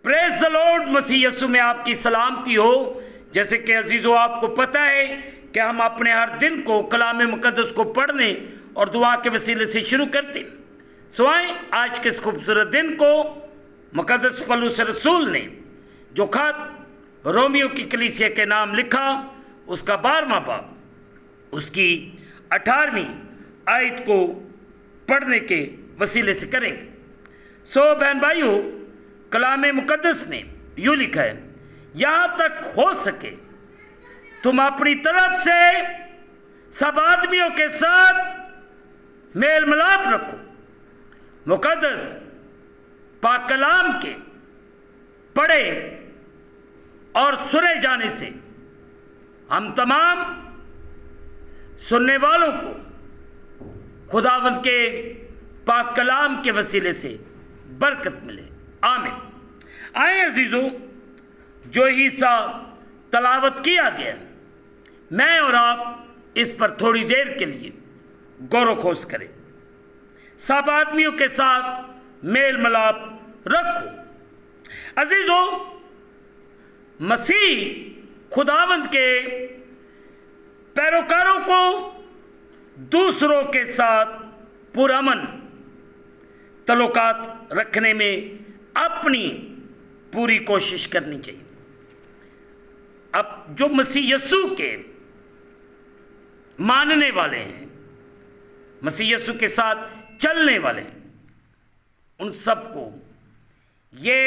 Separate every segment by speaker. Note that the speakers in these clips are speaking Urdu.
Speaker 1: پریز دی لارڈ، مسیح یسوع میں آپ کی سلامتی ہو۔ جیسے کہ عزیزو آپ کو پتہ ہے کہ ہم اپنے ہر دن کو کلام مقدس کو پڑھنے اور دعا کے وسیلے سے شروع کرتے ہیں۔ سوائیں آج کے اس خوبصورت دن کو مقدس پولس رسول نے جو خط رومیو کی کلیسیا کے نام لکھا، اس کا 12واں باب اس کی 18ویں آیت کو پڑھنے کے وسیلے سے کریں گے۔ بہن بھائیو، کلام مقدس میں یوں لکھا ہے، یہاں تک ہو سکے تم اپنی طرف سے سب آدمیوں کے ساتھ میل ملاپ رکھو۔ مقدس پاک کلام کے پڑھے اور سنے جانے سے ہم تمام سننے والوں کو خداوند کے پاک کلام کے وسیلے سے برکت ملے، آمین۔ آئیں عزیزو، جو حصہ تلاوت کیا گیا میں اور آپ اس پر تھوڑی دیر کے لیے غور و خوض کریں۔ سب آدمیوں کے ساتھ میل ملاپ رکھو۔ عزیزو، مسیح خداوند کے پیروکاروں کو دوسروں کے ساتھ پرامن تعلقات رکھنے میں اپنی پوری کوشش کرنی چاہیے۔ اب جو مسیح یسوع کے ماننے والے ہیں، مسیح یسوع کے ساتھ چلنے والے ہیں، ان سب کو یہ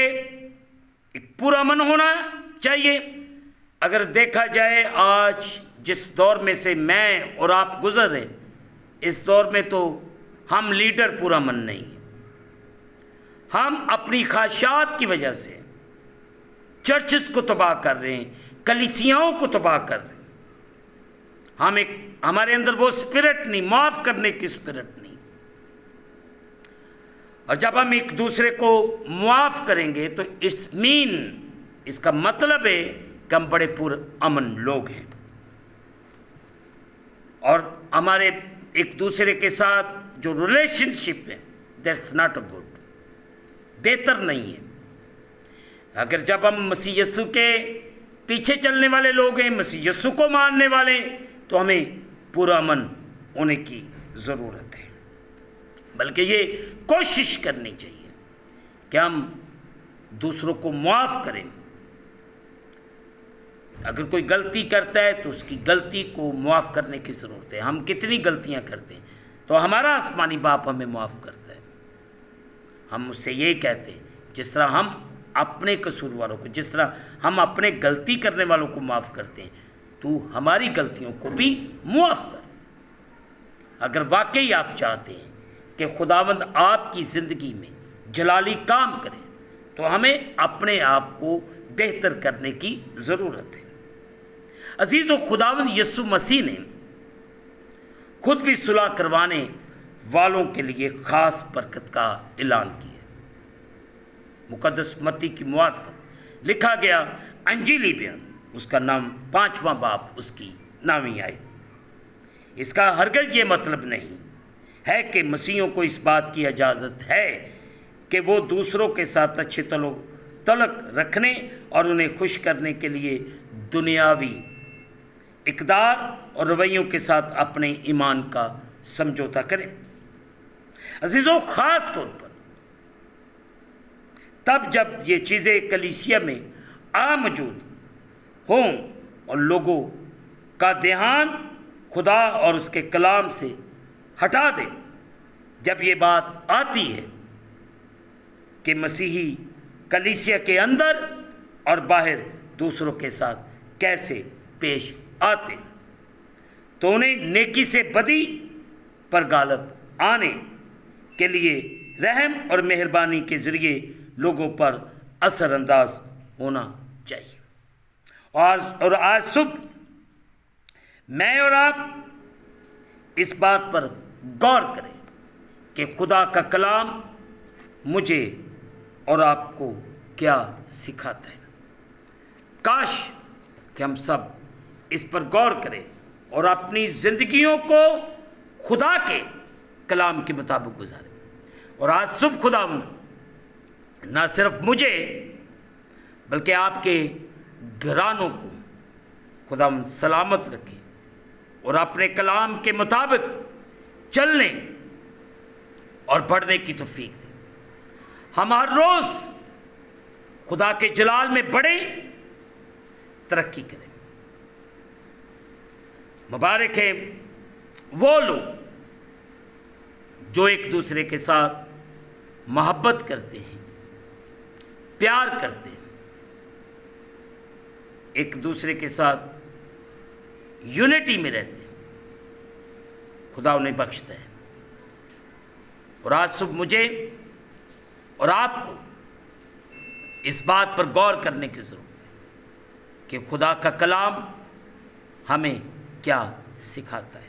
Speaker 1: ایک پرامن ہونا چاہیے۔ اگر دیکھا جائے آج جس دور میں سے میں اور آپ گزر رہے، اس دور میں تو ہم لیڈر پرامن نہیں ہیں۔ ہم اپنی خواہشات کی وجہ سے چرچز کو تباہ کر رہے ہیں، کلیسیاؤں کو تباہ کر رہے ہیں۔ ہمارے اندر وہ اسپرٹ نہیں، معاف کرنے کی اسپرٹ نہیں۔ اور جب ہم ایک دوسرے کو معاف کریں گے تو اس کا مطلب ہے کہ ہم بڑے پرامن لوگ ہیں، اور ہمارے ایک دوسرے کے ساتھ جو ریلیشن شپ ہے دیٹس ناٹ اے گڈ، بہتر نہیں ہے۔ اگر جب ہم مسیح یسوع کے پیچھے چلنے والے لوگ ہیں، مسیح یسوع کو ماننے والے، تو ہمیں پرامن ہونے کی ضرورت ہے، بلکہ یہ کوشش کرنی چاہیے کہ ہم دوسروں کو معاف کریں۔ اگر کوئی غلطی کرتا ہے تو اس کی غلطی کو معاف کرنے کی ضرورت ہے۔ ہم کتنی غلطیاں کرتے ہیں تو ہمارا آسمانی باپ ہمیں معاف کرتا ہے۔ ہم اس سے یہی کہتے ہیں، جس طرح ہم اپنے قصورواروں کو، جس طرح ہم اپنے غلطی کرنے والوں کو معاف کرتے ہیں، تو ہماری غلطیوں کو بھی معاف کر۔ اگر واقعی آپ چاہتے ہیں کہ خداوند آپ کی زندگی میں جلالی کام کرے تو ہمیں اپنے آپ کو بہتر کرنے کی ضرورت ہے۔ عزیزو، خداوند یسوع مسیح نے خود بھی صلح کروانے والوں کے لیے خاص برکت کا اعلان کیا۔ مقدس متی کی معرفت لکھا گیا انجیلی بیان، اس کا نام 5واں باب اس کی 9ویں آیت۔ اس کا ہرگز یہ مطلب نہیں ہے کہ مسیحیوں کو اس بات کی اجازت ہے کہ وہ دوسروں کے ساتھ اچھے تعلق رکھنے اور انہیں خوش کرنے کے لیے دنیاوی اقدار اور رویوں کے ساتھ اپنے ایمان کا سمجھوتا کریں۔ عزیزو، خاص طور پر تب جب یہ چیزیں کلیسیا میں موجود ہوں اور لوگوں کا دھیان خدا اور اس کے کلام سے ہٹا دیں۔ جب یہ بات آتی ہے کہ مسیحی کلیسیا کے اندر اور باہر دوسروں کے ساتھ کیسے پیش آتے، تو انہیں نیکی سے بدی پر غالب آنے کے لیے رحم اور مہربانی کے ذریعے لوگوں پر اثر انداز ہونا چاہیے۔ اور آج صبح میں اور آپ اس بات پر غور کریں کہ خدا کا کلام مجھے اور آپ کو کیا سکھاتا ہے۔ کاش کہ ہم سب اس پر غور کریں اور اپنی زندگیوں کو خدا کے کلام کے مطابق گزاریں۔ اور آج صبح خدا نہ صرف مجھے بلکہ آپ کے گھرانوں کو خدا سلامت رکھے اور اپنے کلام کے مطابق چلنے اور بڑھنے کی توفیق دے۔ ہم ہر روز خدا کے جلال میں بڑھیں، ترقی کریں۔ مبارک ہے وہ لوگ جو ایک دوسرے کے ساتھ محبت کرتے ہیں، پیار کرتے ہیں، ایک دوسرے کے ساتھ یونٹی میں رہتے ہیں۔ خدا انہیں بخشتا ہے۔ اور آج صبح مجھے اور آپ کو اس بات پر غور کرنے کی ضرورت ہے کہ خدا کا کلام ہمیں کیا سکھاتا ہے۔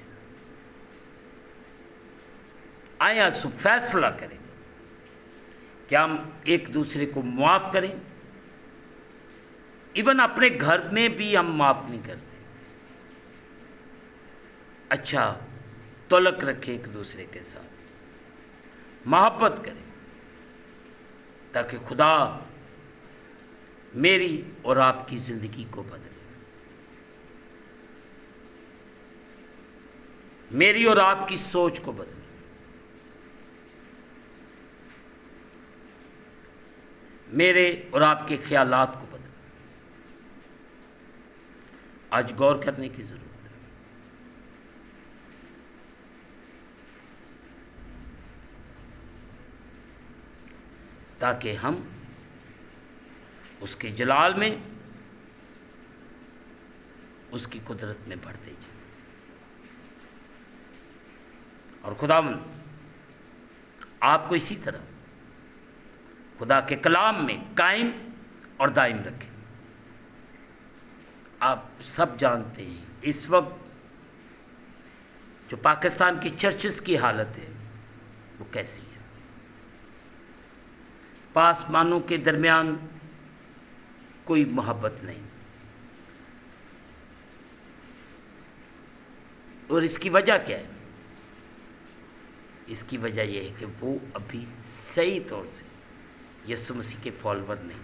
Speaker 1: آئیں آج صبح فیصلہ کریں کہ ہم ایک دوسرے کو معاف کریں۔ ایون اپنے گھر میں بھی ہم معاف نہیں کرتے۔ اچھا تعلق رکھیں ایک دوسرے کے ساتھ، محبت کریں، تاکہ خدا میری اور آپ کی زندگی کو بدلے، میری اور آپ کی سوچ کو بدلے، میرے اور آپ کے خیالات کو بدلے۔ آج غور کرنے کی ضرورت ہے۔ تاکہ ہم اس کے جلال میں، اس کی قدرت میں بڑھتے جائیں، اور خداوند آپ کو اسی طرح خدا کے کلام میں قائم اور دائم رکھے۔ آپ سب جانتے ہیں اس وقت جو پاکستان کی چرچز کی حالت ہے وہ کیسی ہے۔ پاسمانوں کے درمیان کوئی محبت نہیں، اور اس کی وجہ کیا ہے؟ اس کی وجہ یہ ہے کہ وہ ابھی صحیح طور سے یسوع مسیح کے فالوور نہیں،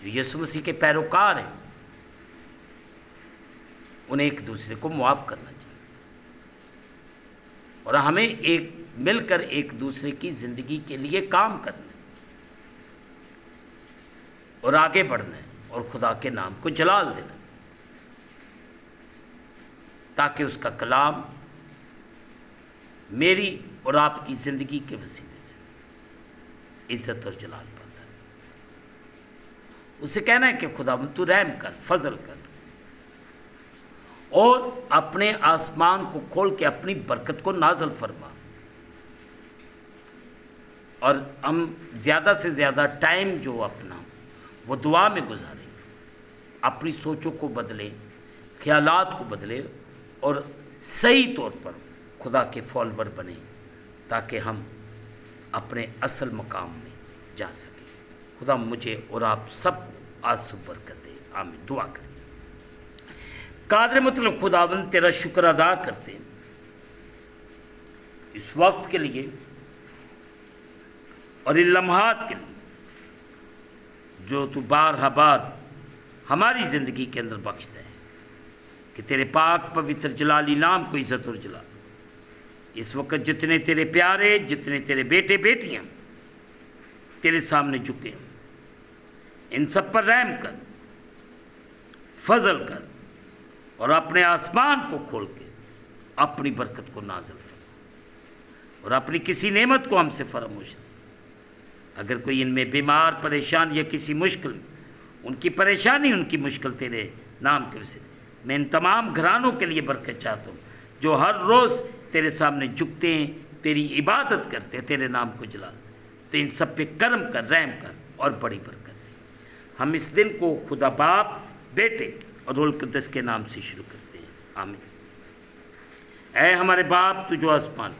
Speaker 1: جو یسوع مسیح کے پیروکار ہیں انہیں ایک دوسرے کو معاف کرنا چاہیے، اور ہمیں ایک مل کر ایک دوسرے کی زندگی کے لیے کام کرنا ہے اور آگے بڑھنا ہے، اور خدا کے نام کو جلال دینا، تاکہ اس کا کلام میری اور آپ کی زندگی کے وسیلے سے عزت اور جلال پاتا ہے۔ اسے کہنا ہے کہ خدا تو رحم کر، فضل کر، اور اپنے آسمان کو کھول کے اپنی برکت کو نازل فرما، اور ہم زیادہ سے زیادہ ٹائم جو اپنا وہ دعا میں گزاریں، اپنی سوچوں کو بدلیں، خیالات کو بدلیں، اور صحیح طور پر خدا کے فالوور بنیں، تاکہ ہم اپنے اصل مقام میں جا سکیں۔ خدا مجھے اور آپ سب کو آج صبح برکت دے، آمین۔ دعا کریں۔ قادر مطلق خداوند تیرا شکر ادا کرتے ہیں اس وقت کے لیے اور ان لمحات کے لیے جو تو بار بار ہماری زندگی کے اندر بخشتا ہے، کہ تیرے پاک پوتر جلالی نام کو عزت اور جلال۔ اس وقت جتنے تیرے پیارے، جتنے تیرے بیٹے بیٹیاں تیرے سامنے جھکے ہیں، ان سب پر رحم کر، فضل کر، اور اپنے آسمان کو کھول کے اپنی برکت کو نازل فرما، اور اپنی کسی نعمت کو ہم سے فراموش نہیں۔ اگر کوئی ان میں بیمار، پریشان یا کسی مشکل، ان کی پریشانی، ان کی مشکل تیرے نام کے وسیلے میں ان تمام گھرانوں کے لیے برکت چاہتا ہوں جو ہر روز تیرے سامنے جھکتے ہیں، تیری عبادت کرتے ہیں، تیرے نام کو جلال، تو ان سب پہ کرم کر، رحم کر، اور بڑی برکت دے۔ ہم اس دن کو خدا باپ، بیٹے اور روح القدس کے نام سے شروع کرتے ہیں، آمین۔ اے ہمارے باپ تو جو آسمان،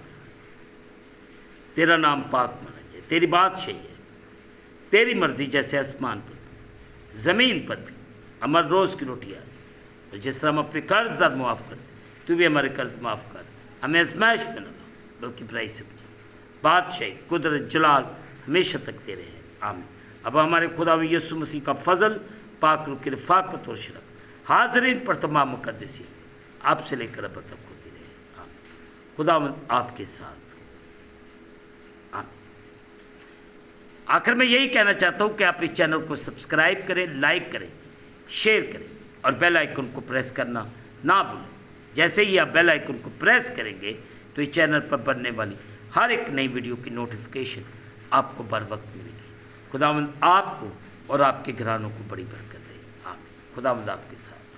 Speaker 1: تیرا نام پاک مانا جائے، تیری بادشاہی ہے، تیری مرضی جیسے آسمان پر زمین پر بھی ہمارے روز کی روٹی آئے، اور جس طرح ہم اپنے قرض دار معاف کرتے تو بھی ہمارے قرض معاف کر، ہمیں آزمائش میں نہ لا بلکہ برائی سے بچا۔ بادشاہی، قدرت، جلال ہمیشہ تک تیرے ہیں، آمین۔ اب ہمارے خدا یسوع مسیح کا فضل، پاک روح کی رفاقت اور شرکت حاضرین پر تمام مقدسین آپ سے لے کر اب تک ہوتی رہے۔ خداوند آپ کے ساتھ۔ آخر میں یہی کہنا چاہتا ہوں کہ آپ اس چینل کو سبسکرائب کریں، لائک کریں، شیئر کریں اور بیل آئیکن کو پریس کرنا نہ بھولیں۔ جیسے ہی آپ بیل آئیکن کو پریس کریں گے تو اس چینل پر بننے والی ہر ایک نئی ویڈیو کی نوٹیفیکیشن آپ کو بر وقت ملے گی۔ خداوند آپ کو اور آپ کے گھرانوں کو بڑی برکت دے۔ آمین۔ خداوند آپ کے ساتھ۔